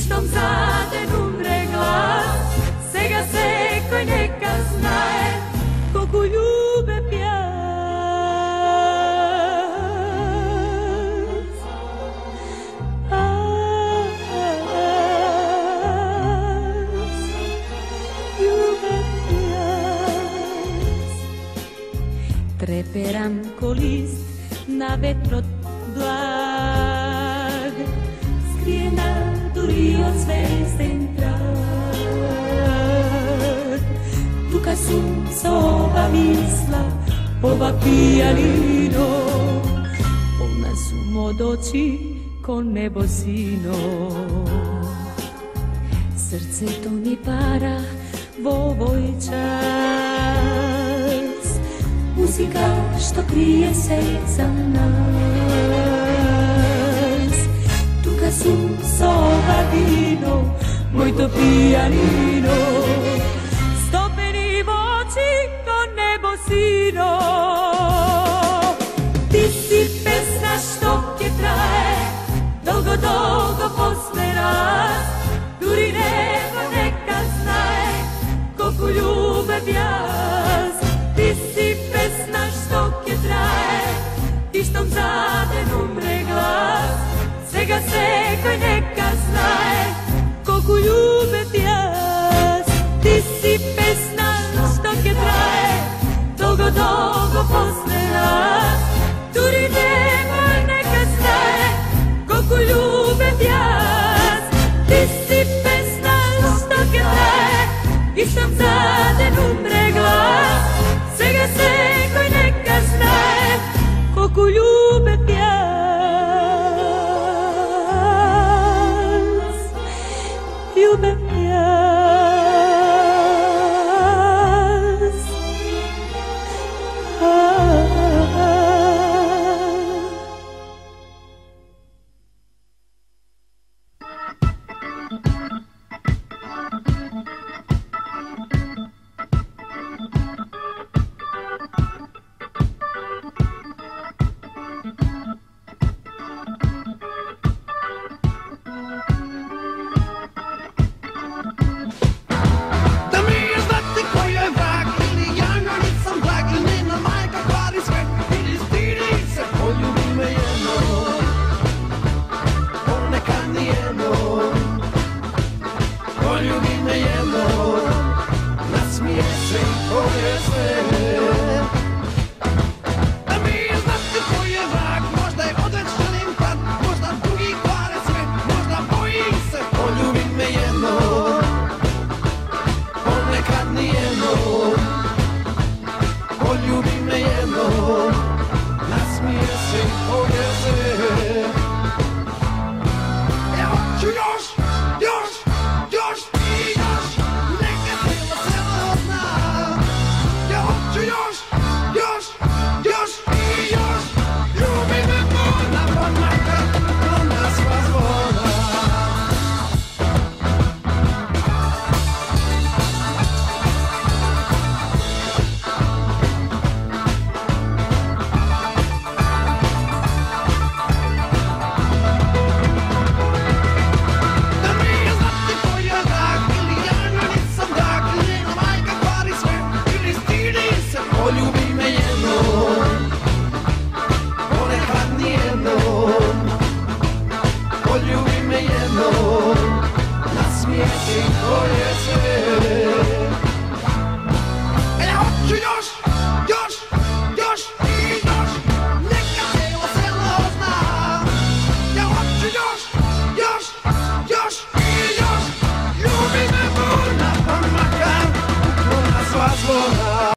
Tištom zaden umre glas, сега секој нека знае колку љубе пјас. Љубе пјас. Треперам ко лист на ветрот благ, скриена дури од звезден траг. Тука сум со ова мисла, ова пијанино, полна сум од очи кон небо сино. Срцето ми пара во овој час, музика што крие се за нас. Тука сум со ова вино, моето пијанино, стопени во очи кон небо сино. Ти си песна што ќе трае долго, долго после нас, дури небо нека знае колку љубев јас. Ти си песна што ќе трае, тиштом заден умре глас, сега секој нека знае колку љубев јас. Ти си песна што ќе трае долго, долго после нас, дури небо нека знае колку љубев јас. Ти си песна што ќе трае, тиштом заден умре глас, сега секој нека знае колку љубев јас. Љубев јас. Poljubi me jednom, nasmiješi tvoje sve.